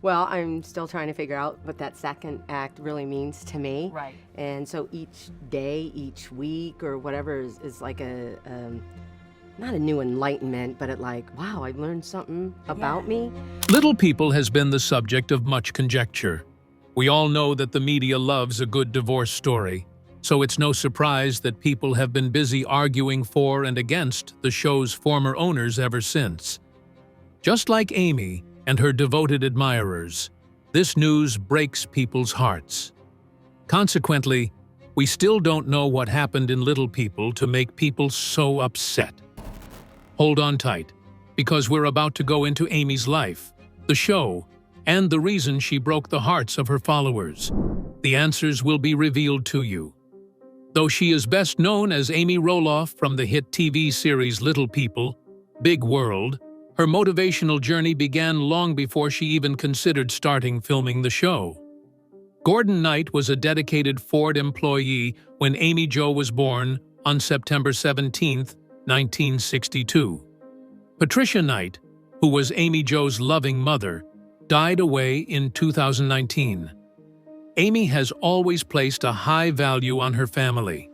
Well, I'm still trying to figure out what that second act really means to me. Right. And so each day, each week, or whatever is like not a new enlightenment, but wow, I learned something about me. Little People has been the subject of much conjecture. We all know that the media loves a good divorce story, so it's no surprise that people have been busy arguing for and against the show's former owners ever since. Just like Amy and her devoted admirers, this news breaks people's hearts. Consequently, we still don't know what happened in Little People to make people so upset. Hold on tight, because we're about to go into Amy's life, the show, and the reason she broke the hearts of her followers. The answers will be revealed to you. Though she is best known as Amy Roloff from the hit TV series Little People, Big World, her motivational journey began long before she even considered starting filming the show. Gordon Knight was a dedicated Ford employee when Amy Jo was born on September 17, 1962. Patricia Knight, who was Amy Jo's loving mother, died away in 2019. Amy has always placed a high value on her family.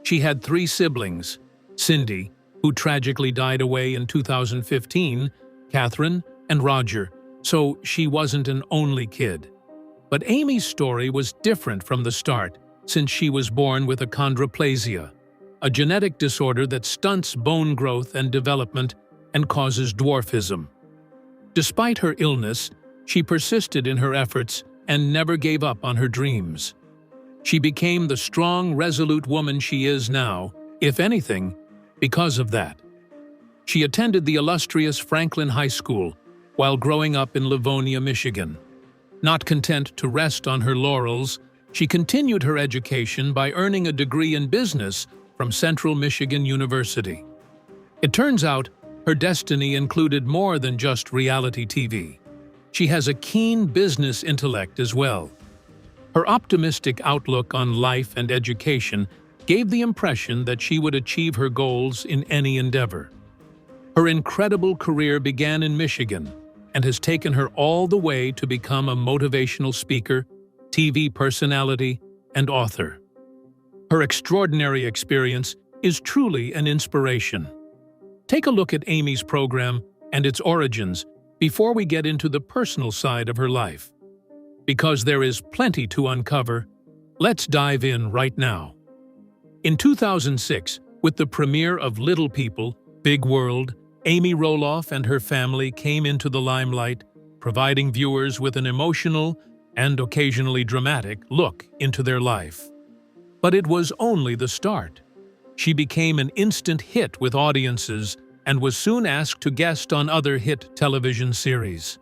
She had 3 siblings: Cindy, who tragically died away in 2015, Catherine, and Roger, so she wasn't an only kid. But Amy's story was different from the start, since she was born with achondroplasia, a genetic disorder that stunts bone growth and development and causes dwarfism. Despite her illness, she persisted in her efforts and never gave up on her dreams. She became the strong, resolute woman she is now, if anything, because of that. She attended the illustrious Franklin High School while growing up in Livonia, Michigan. Not content to rest on her laurels, she continued her education by earning a degree in business from Central Michigan University. It turns out her destiny included more than just reality TV. She has a keen business intellect as well. Her optimistic outlook on life and education gave the impression that she would achieve her goals in any endeavor. Her incredible career began in Michigan and has taken her all the way to become a motivational speaker, TV personality, and author. Her extraordinary experience is truly an inspiration. Take a look at Amy's program and its origins before we get into the personal side of her life. Because there is plenty to uncover, let's dive in right now. In 2006, with the premiere of Little People, Big World, Amy Roloff and her family came into the limelight, providing viewers with an emotional and occasionally dramatic look into their life. But it was only the start. She became an instant hit with audiences and was soon asked to guest on other hit television series.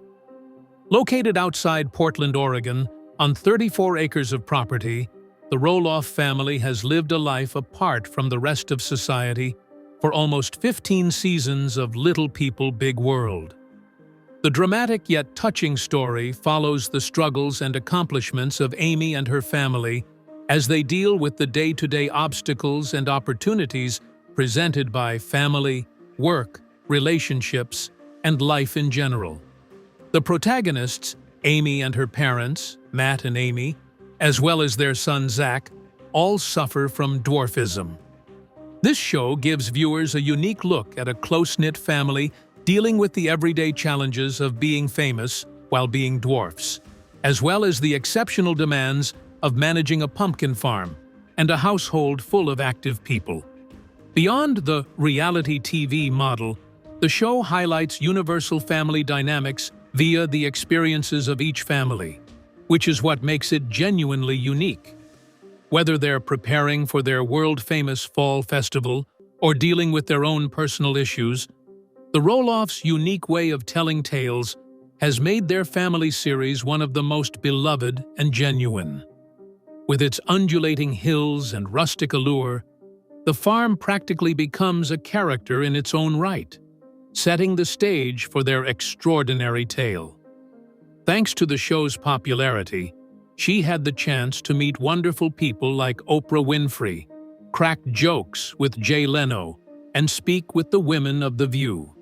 Located outside Portland, Oregon, on 34 acres of property, the Roloff family has lived a life apart from the rest of society for almost 15 seasons of Little People, Big World. The dramatic yet touching story follows the struggles and accomplishments of Amy and her family as they deal with the day-to-day obstacles and opportunities presented by family, work, relationships, and life in general. The protagonists, Amy and her parents, Matt and Amy, as well as their son Zach, all suffer from dwarfism. This show gives viewers a unique look at a close-knit family dealing with the everyday challenges of being famous while being dwarfs, as well as the exceptional demands of managing a pumpkin farm and a household full of active people. Beyond the reality TV model, the show highlights universal family dynamics via the experiences of each family, which is what makes it genuinely unique. Whether they're preparing for their world-famous fall festival or dealing with their own personal issues, the Roloffs' unique way of telling tales has made their family series one of the most beloved and genuine. With its undulating hills and rustic allure, the farm practically becomes a character in its own right, setting the stage for their extraordinary tale. Thanks to the show's popularity, she had the chance to meet wonderful people like Oprah Winfrey, crack jokes with Jay Leno, and speak with the women of The View.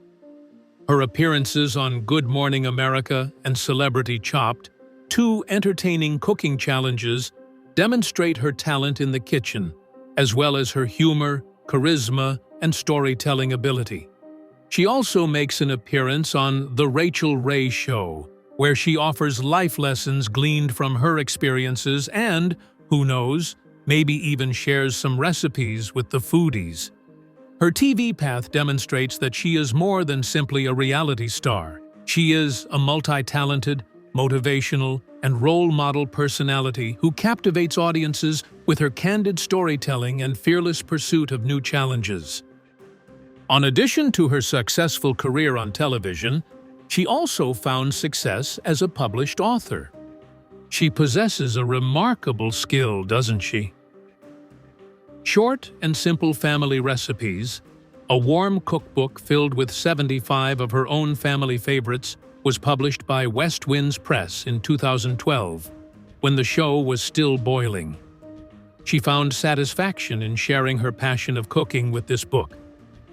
Her appearances on Good Morning America and Celebrity Chopped, two entertaining cooking challenges, demonstrate her talent in the kitchen, as well as her humor, charisma, and storytelling ability. She also makes an appearance on The Rachel Ray Show, where she offers life lessons gleaned from her experiences and, who knows, maybe even shares some recipes with the foodies. Her TV path demonstrates that she is more than simply a reality star. She is a multi-talented, motivational, and role model personality who captivates audiences with her candid storytelling and fearless pursuit of new challenges. In addition to her successful career on television, she also found success as a published author. She possesses a remarkable skill, doesn't she? Short and simple family recipes, a warm cookbook filled with 75 of her own family favorites, was published by West Winds Press in 2012, when the show was still boiling. She found satisfaction in sharing her passion of cooking with this book.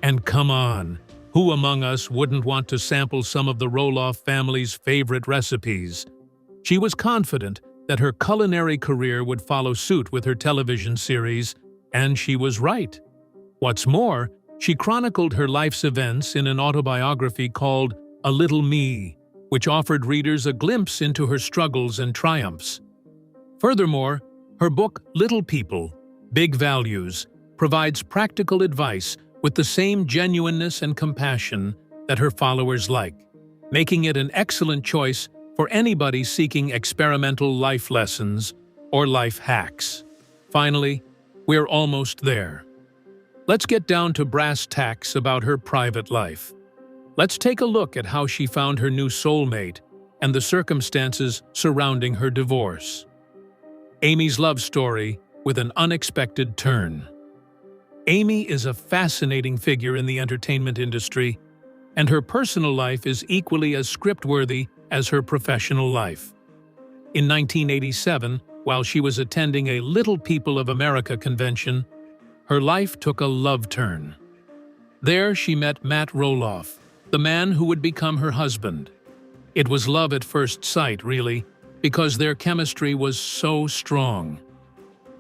And come on, who among us wouldn't want to sample some of the Roloff family's favorite recipes? She was confident that her culinary career would follow suit with her television series, and she was right. What's more, she chronicled her life's events in an autobiography called A Little Me, which offered readers a glimpse into her struggles and triumphs. Furthermore, her book Little People, Big Values provides practical advice with the same genuineness and compassion that her followers like, making it an excellent choice for anybody seeking experimental life lessons or life hacks. Finally, we're almost there. Let's get down to brass tacks about her private life. Let's take a look at how she found her new soulmate and the circumstances surrounding her divorce. Amy's love story with an unexpected turn. Amy is a fascinating figure in the entertainment industry, and her personal life is equally as script-worthy as her professional life. In 1987, while she was attending a Little People of America convention, her life took a love turn. There she met Matt Roloff, the man who would become her husband. It was love at first sight, really, because their chemistry was so strong.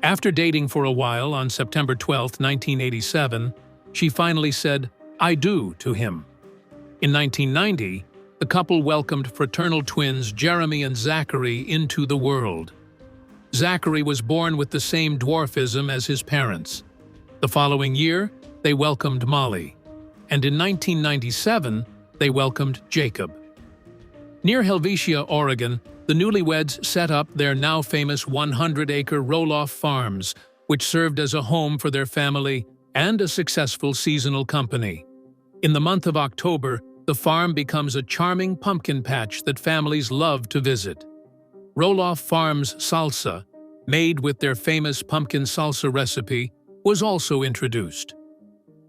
After dating for a while on September 12, 1987, she finally said, "I do" to him. In 1990, the couple welcomed fraternal twins Jeremy and Zachary into the world. Zachary was born with the same dwarfism as his parents. The following year, they welcomed Molly, and in 1997, they welcomed Jacob. Near Helvetia, Oregon, the newlyweds set up their now famous 100-acre Roloff farms, which served as a home for their family and a successful seasonal company. In the month of October, the farm becomes a charming pumpkin patch that families love to visit. Roloff Farms salsa, made with their famous pumpkin salsa recipe, was also introduced.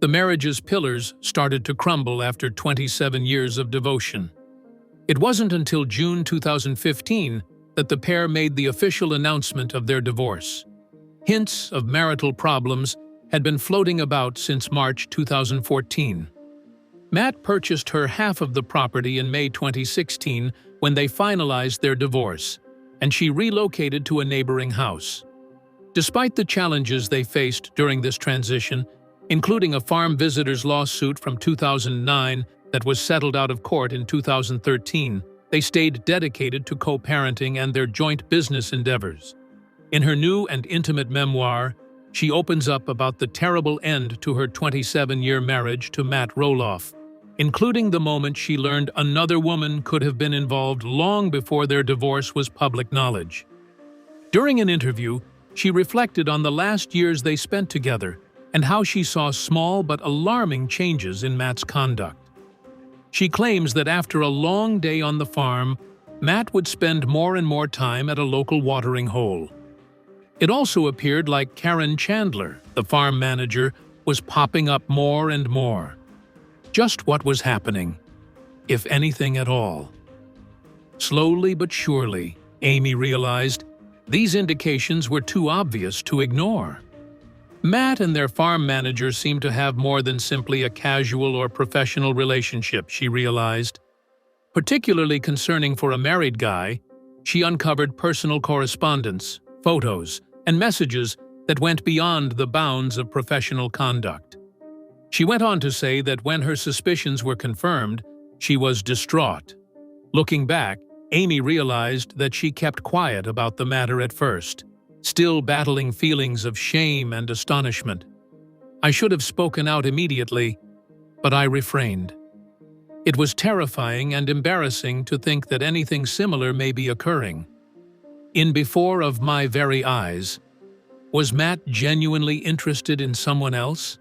The marriage's pillars started to crumble after 27 years of devotion. It wasn't until June 2015 that the pair made the official announcement of their divorce. Hints of marital problems had been floating about since March 2014. Matt purchased her half of the property in May 2016 when they finalized their divorce, and she relocated to a neighboring house. Despite the challenges they faced during this transition, including a farm visitor's lawsuit from 2009 that was settled out of court in 2013, they stayed dedicated to co-parenting and their joint business endeavors. In her new and intimate memoir, she opens up about the terrible end to her 27-year marriage to Matt Roloff, including the moment she learned another woman could have been involved long before their divorce was public knowledge. During an interview, she reflected on the last years they spent together and how she saw small but alarming changes in Matt's conduct. She claims that after a long day on the farm, Matt would spend more and more time at a local watering hole. It also appeared like Karen Chandler, the farm manager, was popping up more and more. Just what was happening, if anything at all? Slowly but surely, Amy realized these indications were too obvious to ignore. Matt and their farm manager seem to have more than simply a casual or professional relationship, she realized. Particularly concerning for a married guy, she uncovered personal correspondence, photos, and messages that went beyond the bounds of professional conduct. She went on to say that when her suspicions were confirmed, she was distraught. Looking back, Amy realized that she kept quiet about the matter at first, still battling feelings of shame and astonishment. I should have spoken out immediately, but I refrained. It was terrifying and embarrassing to think that anything similar may be occurring. In before of my very eyes, was Matt genuinely interested in someone else?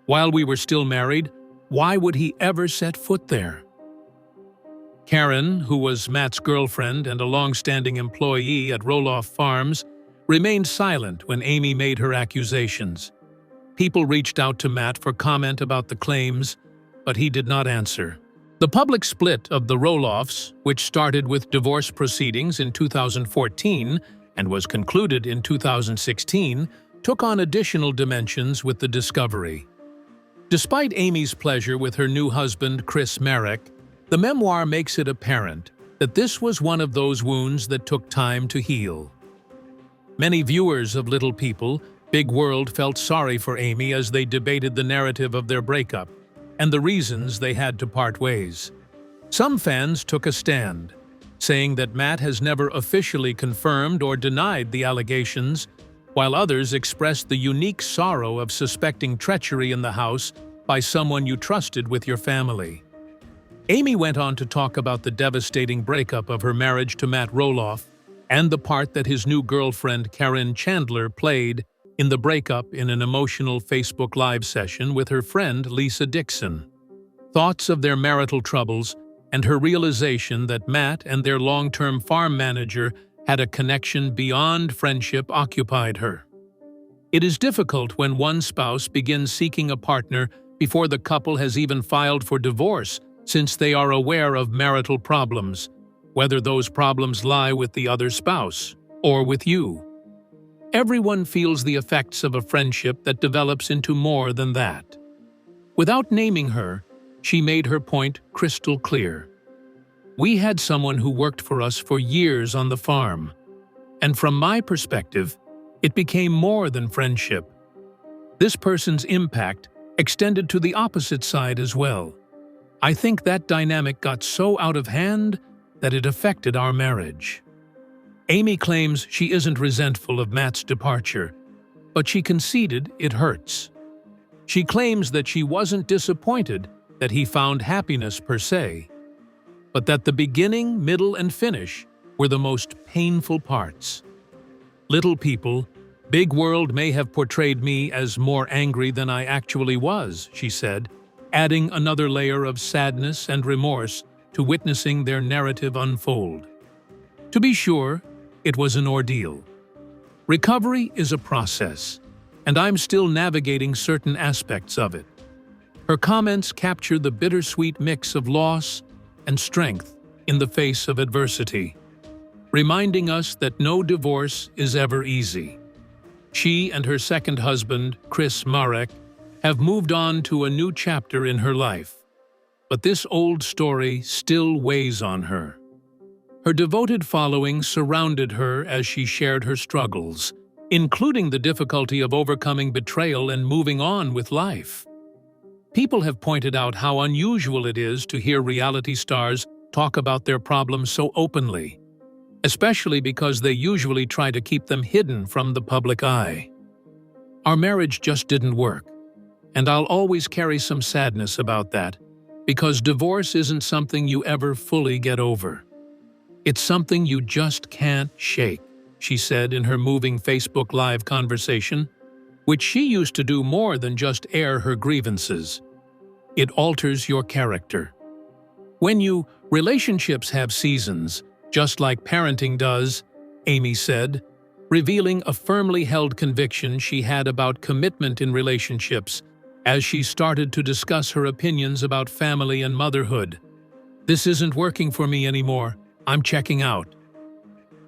While we were still married, why would he ever set foot there? Karen, who was Matt's girlfriend and a long-standing employee at Roloff Farms, remained silent when Amy made her accusations. People reached out to Matt for comment about the claims, but he did not answer. The public split of the Roloffs, which started with divorce proceedings in 2014 and was concluded in 2016, took on additional dimensions with the discovery. Despite Amy's pleasure with her new husband, Chris Marek, the memoir makes it apparent that this was one of those wounds that took time to heal. Many viewers of Little People, Big World felt sorry for Amy as they debated the narrative of their breakup and the reasons they had to part ways. Some fans took a stand, saying that Matt has never officially confirmed or denied the allegations, while others expressed the unique sorrow of suspecting treachery in the house by someone you trusted with your family. Amy went on to talk about the devastating breakup of her marriage to Matt Roloff and the part that his new girlfriend Karen Chandler played in the breakup in an emotional Facebook Live session with her friend Lisa Dixon. Thoughts of their marital troubles and her realization that Matt and their long-term farm manager had a connection beyond friendship occupied her. It is difficult when one spouse begins seeking a partner before the couple has even filed for divorce, since they are aware of marital problems, whether those problems lie with the other spouse or with you. Everyone feels the effects of a friendship that develops into more than that. Without naming her, she made her point crystal clear. We had someone who worked for us for years on the farm, and from my perspective, it became more than friendship. This person's impact extended to the opposite side as well. I think that dynamic got so out of hand that it affected our marriage. Amy claims she isn't resentful of Matt's departure, but she conceded it hurts. She claims that she wasn't disappointed that he found happiness per se, but that the beginning, middle, and finish were the most painful parts. Little People, Big World may have portrayed me as more angry than I actually was, she said, adding another layer of sadness and remorse to witnessing their narrative unfold. To be sure, it was an ordeal. Recovery is a process, and I'm still navigating certain aspects of it. Her comments capture the bittersweet mix of loss and strength in the face of adversity, reminding us that no divorce is ever easy. She and her second husband, Chris Marek, have moved on to a new chapter in her life, but this old story still weighs on her. Her devoted following surrounded her as she shared her struggles, including the difficulty of overcoming betrayal and moving on with life. People have pointed out how unusual it is to hear reality stars talk about their problems so openly, especially because they usually try to keep them hidden from the public eye. Our marriage just didn't work, and I'll always carry some sadness about that, because divorce isn't something you ever fully get over. It's something you just can't shake, she said in her moving Facebook Live conversation, which she used to do more than just air her grievances. It alters your character. Relationships have seasons, just like parenting does, Amy said, revealing a firmly held conviction she had about commitment in relationships as she started to discuss her opinions about family and motherhood. This isn't working for me anymore. I'm checking out.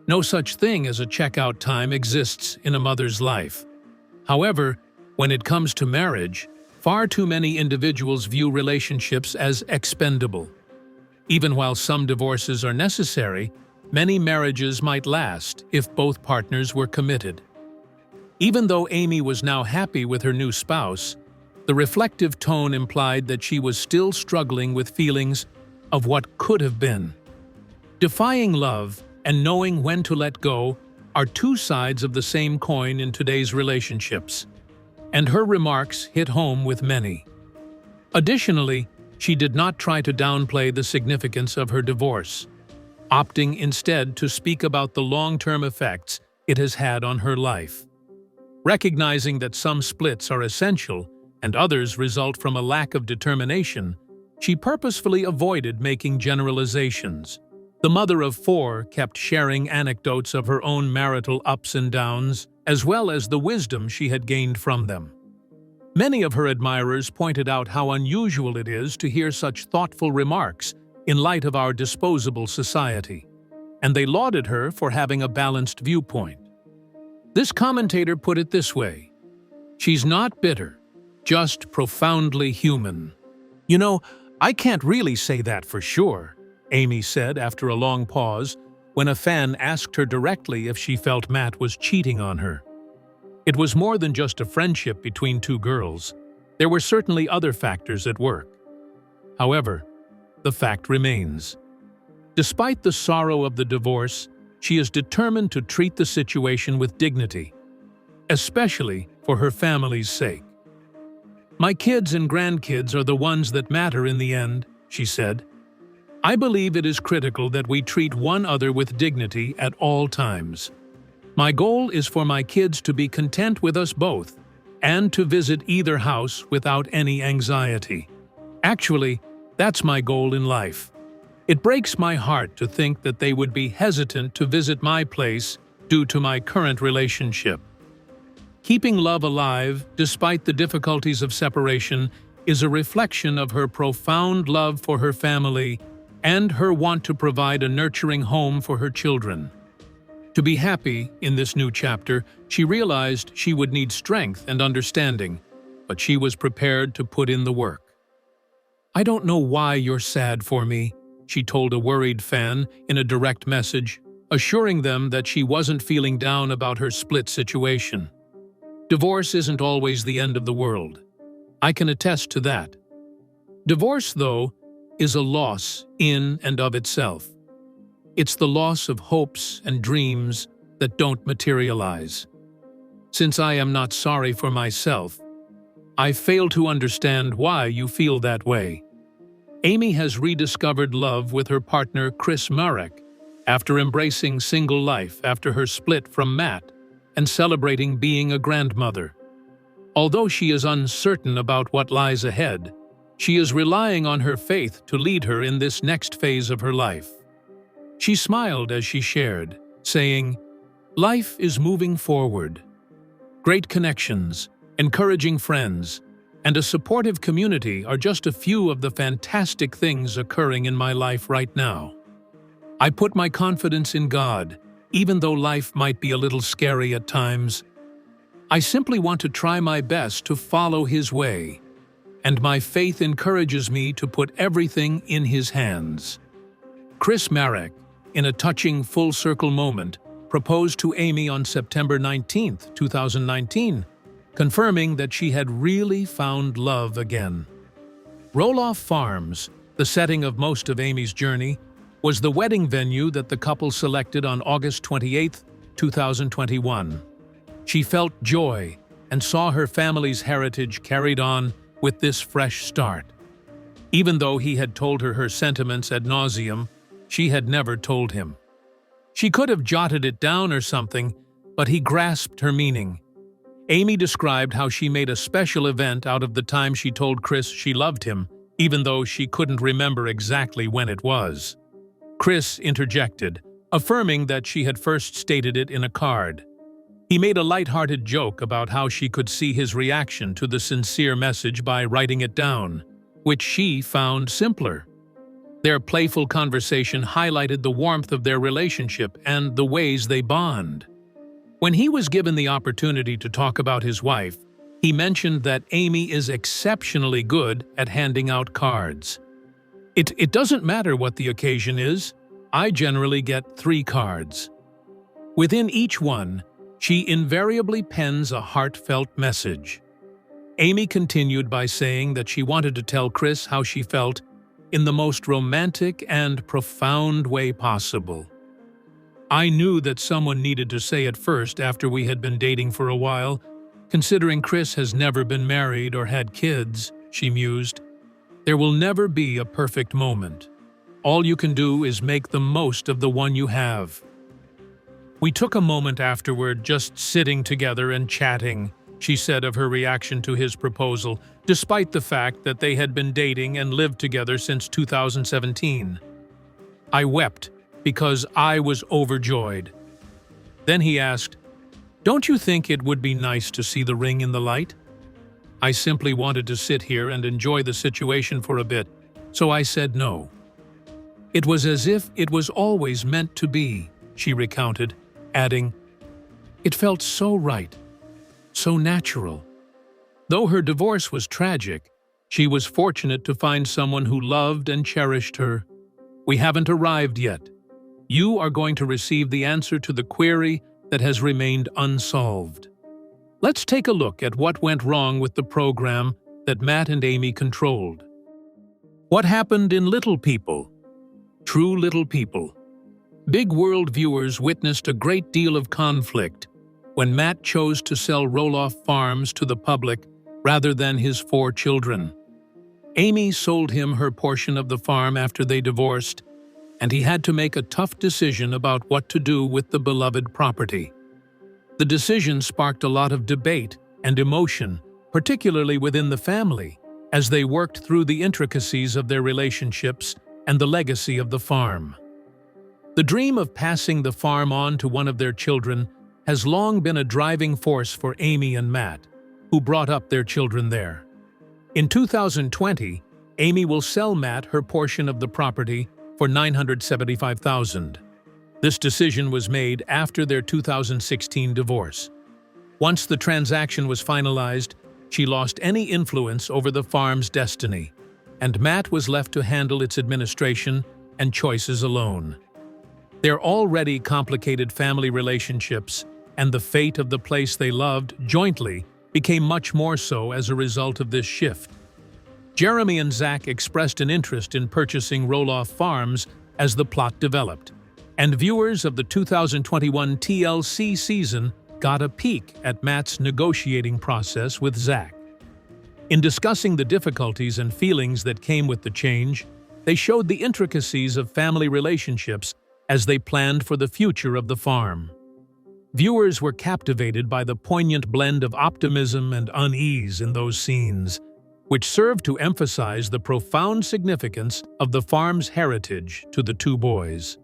No such thing as a checkout time exists in a mother's life. However, When it comes to marriage, far too many individuals view relationships as expendable. Even while some divorces are necessary, many marriages might last if both partners were committed. Even though Amy was now happy with her new spouse, the reflective tone implied that she was still struggling with feelings of what could have been. Defying love and knowing when to let go are two sides of the same coin in today's relationships, and her remarks hit home with many. Additionally, she did not try to downplay the significance of her divorce, opting instead to speak about the long-term effects it has had on her life. Recognizing that some splits are essential and others result from a lack of determination, she purposefully avoided making generalizations. The mother of four kept sharing anecdotes of her own marital ups and downs, as well as the wisdom she had gained from them. Many of her admirers pointed out how unusual it is to hear such thoughtful remarks in light of our disposable society, and they lauded her for having a balanced viewpoint. This commentator put it this way: "She's not bitter, just profoundly human." "You know, I can't really say that for sure," Amy said after a long pause, when a fan asked her directly if she felt Matt was cheating on her. It was more than just a friendship between two girls. There were certainly other factors at work. However, the fact remains. Despite the sorrow of the divorce, she is determined to treat the situation with dignity, especially for her family's sake. "My kids and grandkids are the ones that matter in the end," she said. "I believe it is critical that we treat one another with dignity at all times. My goal is for my kids to be content with us both and to visit either house without any anxiety. Actually, that's my goal in life. It breaks my heart to think that they would be hesitant to visit my place due to my current relationship." Keeping love alive, despite the difficulties of separation, is a reflection of her profound love for her family and her want to provide a nurturing home for her children. To be happy in this new chapter, she realized she would need strength and understanding, but she was prepared to put in the work. "I don't know why you're sad for me," she told a worried fan in a direct message, assuring them that she wasn't feeling down about her split situation. Divorce isn't always the end of the world. I can attest to that. Divorce, though, is a loss in and of itself. It's the loss of hopes and dreams that don't materialize. Since I am not sorry for myself, I fail to understand why you feel that way. Amy has rediscovered love with her partner Chris Marek after embracing single life after her split from Matt and celebrating being a grandmother. Although she is uncertain about what lies ahead, she is relying on her faith to lead her in this next phase of her life. She smiled as she shared, saying, "Life is moving forward. Great connections, encouraging friends, and a supportive community are just a few of the fantastic things occurring in my life right now. I put my confidence in God, even though life might be a little scary at times. I simply want to try my best to follow His way, and my faith encourages me to put everything in His hands." Chris Marek, in a touching full-circle moment, proposed to Amy on September 19, 2019, confirming that she had really found love again. Roloff Farms, the setting of most of Amy's journey, was the wedding venue that the couple selected on August 28, 2021. She felt joy and saw her family's heritage carried on with this fresh start. Even though he had told her sentiments ad nauseum, she had never told him. She could have jotted it down or something, but he grasped her meaning. Amy described how she made a special event out of the time she told Chris she loved him, even though she couldn't remember exactly when it was. Chris interjected, affirming that she had first stated it in a card. He made a light-hearted joke about how she could see his reaction to the sincere message by writing it down, which she found simpler. Their playful conversation highlighted the warmth of their relationship and the ways they bond. When he was given the opportunity to talk about his wife, He mentioned that Amy is exceptionally good at handing out cards. It doesn't matter what the occasion is, I generally get 3 cards. Within each one, she invariably pens a heartfelt message. Amy continued by saying that she wanted to tell Chris how she felt in the most romantic and profound way possible. I knew that someone needed to say it first after we had been dating for a while, considering Chris has never been married or had kids, she mused. There will never be a perfect moment. All you can do is make the most of the one you have. We took a moment afterward just sitting together and chatting, she said of her reaction to his proposal, despite the fact that they had been dating and lived together since 2017. I wept because I was overjoyed. Then he asked, "Don't you think it would be nice to see the ring in the light?" I simply wanted to sit here and enjoy the situation for a bit, so I said no. It was as if it was always meant to be, she recounted, adding, "It felt so right, so natural." Though her divorce was tragic, she was fortunate to find someone who loved and cherished her. We haven't arrived yet. You are going to receive the answer to the query that has remained unsolved. Let's take a look at what went wrong with the program that Matt and Amy controlled. What happened in Little People? True Little People. Big World viewers witnessed a great deal of conflict when Matt chose to sell Roloff Farms to the public rather than his 4 children. Amy sold him her portion of the farm after they divorced, and he had to make a tough decision about what to do with the beloved property. The decision sparked a lot of debate and emotion, particularly within the family, as they worked through the intricacies of their relationships and the legacy of the farm. The dream of passing the farm on to one of their children has long been a driving force for Amy and Matt, who brought up their children there. In 2020, Amy will sell Matt her portion of the property for $975,000. This decision was made after their 2016 divorce. Once the transaction was finalized, she lost any influence over the farm's destiny, and Matt was left to handle its administration and choices alone. Their already complicated family relationships and the fate of the place they loved jointly became much more so as a result of this shift. Jeremy and Zach expressed an interest in purchasing Roloff Farms as the plot developed, and viewers of the 2021 TLC season got a peek at Matt's negotiating process with Zach. In discussing the difficulties and feelings that came with the change, they showed the intricacies of family relationships as they planned for the future of the farm. Viewers were captivated by the poignant blend of optimism and unease in those scenes, which served to emphasize the profound significance of the farm's heritage to the 2 boys.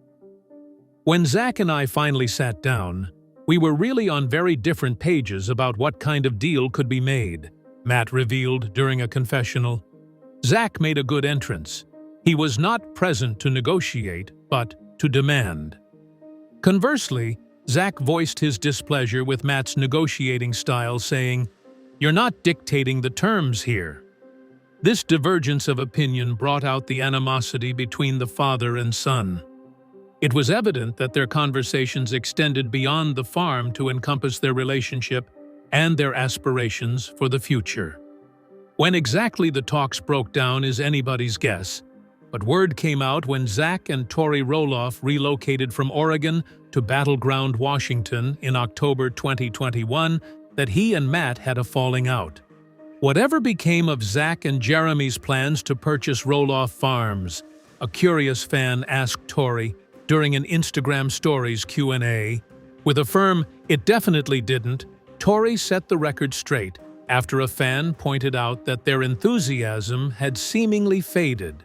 When Zach and I finally sat down, we were really on very different pages about what kind of deal could be made, Matt revealed during a confessional. Zach made a good entrance. He was not present to negotiate, but to demand. Conversely, Zach voiced his displeasure with Matt's negotiating style, saying, "You're not dictating the terms here." This divergence of opinion brought out the animosity between the father and son. It was evident that their conversations extended beyond the farm to encompass their relationship and their aspirations for the future. When exactly the talks broke down is anybody's guess, but word came out when Zach and Tori Roloff relocated from Oregon to Battleground, Washington in October 2021 that he and Matt had a falling out. Whatever became of Zach and Jeremy's plans to purchase Roloff Farms? A curious fan asked Tori during an Instagram Stories Q&A. With a firm, "It definitely didn't," Tori set the record straight after a fan pointed out that their enthusiasm had seemingly faded.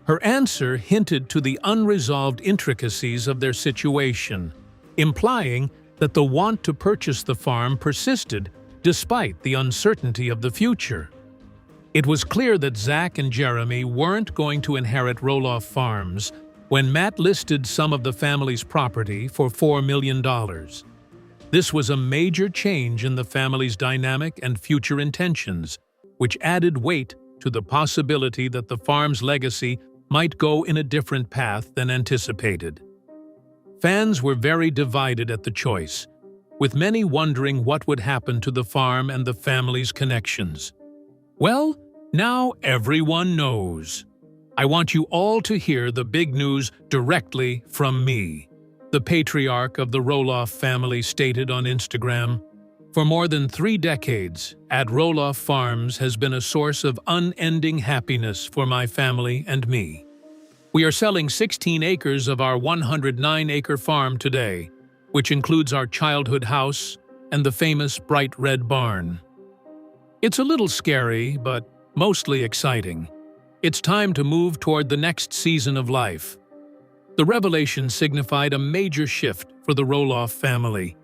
Her answer hinted to the unresolved intricacies of their situation, implying that the want to purchase the farm persisted despite the uncertainty of the future. It was clear that Zach and Jeremy weren't going to inherit Roloff Farms when Matt listed some of the family's property for $4 million. This was a major change in the family's dynamic and future intentions, which added weight to the possibility that the farm's legacy might go in a different path than anticipated. Fans were very divided at the choice, with many wondering what would happen to the farm and the family's connections. Well, now everyone knows. I want you all to hear the big news directly from me. The patriarch of the Roloff family stated on Instagram, "For more than 3 decades, at Roloff Farms has been a source of unending happiness for my family and me. We are selling 16 acres of our 109-acre farm today, which includes our childhood house and the famous bright red barn. It's a little scary, but mostly exciting. It's time to move toward the next season of life." The revelation signified a major shift for the Roloff family,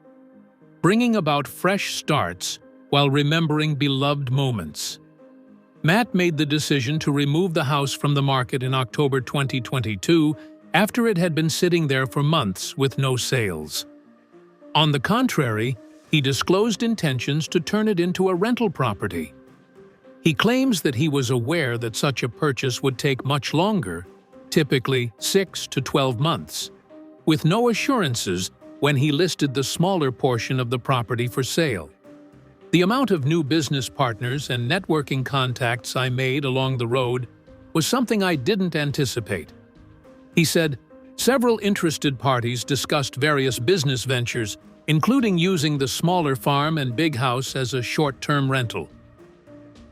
bringing about fresh starts while remembering beloved moments. Matt made the decision to remove the house from the market in October 2022 after it had been sitting there for months with no sales. On the contrary, he disclosed intentions to turn it into a rental property. He claims that he was aware that such a purchase would take much longer, typically 6 to 12 months, with no assurances when he listed the smaller portion of the property for sale. The amount of new business partners and networking contacts I made along the road was something I didn't anticipate. He said, "Several interested parties discussed various business ventures, including using the smaller farm and big house as a short-term rental.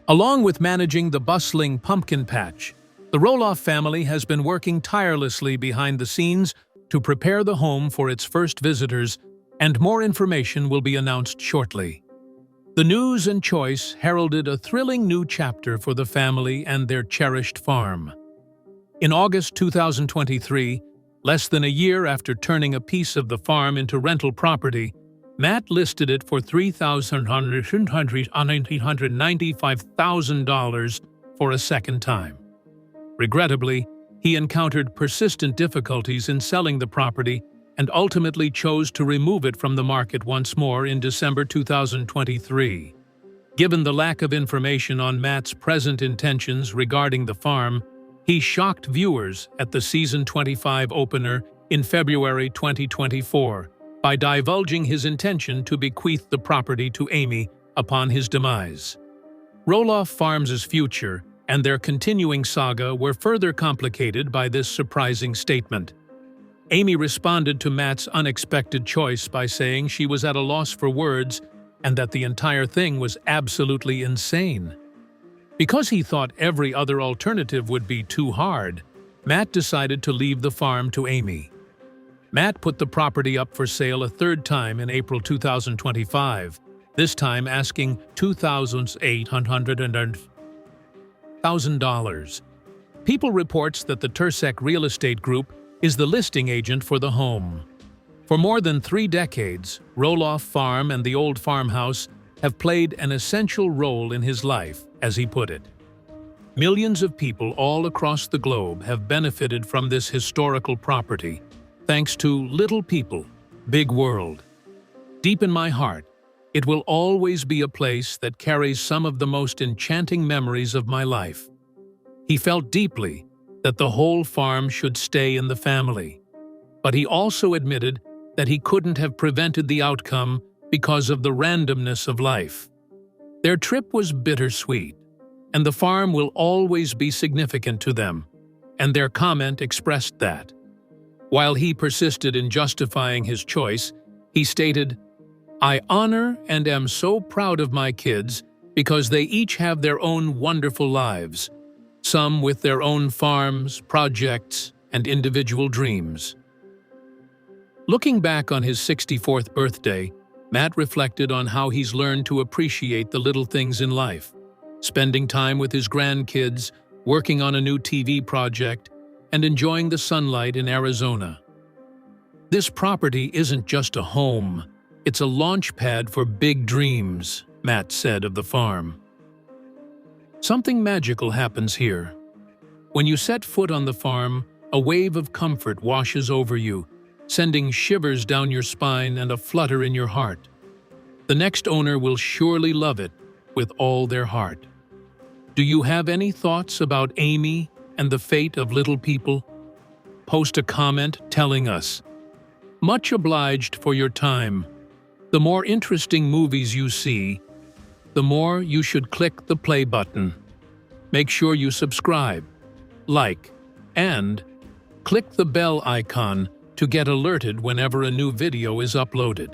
Along with managing the bustling pumpkin patch, the Roloff family has been working tirelessly behind the scenes to prepare the home for its first visitors, and more information will be announced shortly." The news and choice heralded a thrilling new chapter for the family and their cherished farm. In August 2023, less than a year after turning a piece of the farm into rental property, Matt listed it for $395,000 for a second time. Regrettably, he encountered persistent difficulties in selling the property and ultimately chose to remove it from the market once more in December 2023. Given the lack of information on Matt's present intentions regarding the farm, he shocked viewers at the Season 25 opener in February 2024 by divulging his intention to bequeath the property to Amy upon his demise. Roloff Farms' future and their continuing saga were further complicated by this surprising statement. Amy responded to Matt's unexpected choice by saying she was at a loss for words and that the entire thing was absolutely insane. Because he thought every other alternative would be too hard, Matt decided to leave the farm to Amy. Matt put the property up for sale a third time in April 2025, this time asking $2,800,000. People reports that the Tursek Real Estate Group is the listing agent for the home. For more than 3 decades, Roloff Farm and the old farmhouse have played an essential role in his life, as he put it. Millions of people all across the globe have benefited from this historical property, thanks to Little People, Big World. Deep in my heart, it will always be a place that carries some of the most enchanting memories of my life. He felt deeply that the whole farm should stay in the family, but he also admitted that he couldn't have prevented the outcome because of the randomness of life. Their trip was bittersweet, and the farm will always be significant to them, and their comment expressed that. While he persisted in justifying his choice, he stated, "I honor and am so proud of my kids because they each have their own wonderful lives, some with their own farms, projects, and individual dreams." Looking back on his 64th birthday, Matt reflected on how he's learned to appreciate the little things in life, spending time with his grandkids, working on a new TV project, and enjoying the sunlight in Arizona. "This property isn't just a home, it's a launch pad for big dreams," Matt said of the farm. Something magical happens here. When you set foot on the farm, a wave of comfort washes over you, sending shivers down your spine and a flutter in your heart. The next owner will surely love it with all their heart. Do you have any thoughts about Amy and the fate of little people? Post a comment telling us. Much obliged for your time. The more interesting movies you see, the more you should click the play button. Make sure you subscribe, like, and click the bell icon to get alerted whenever a new video is uploaded.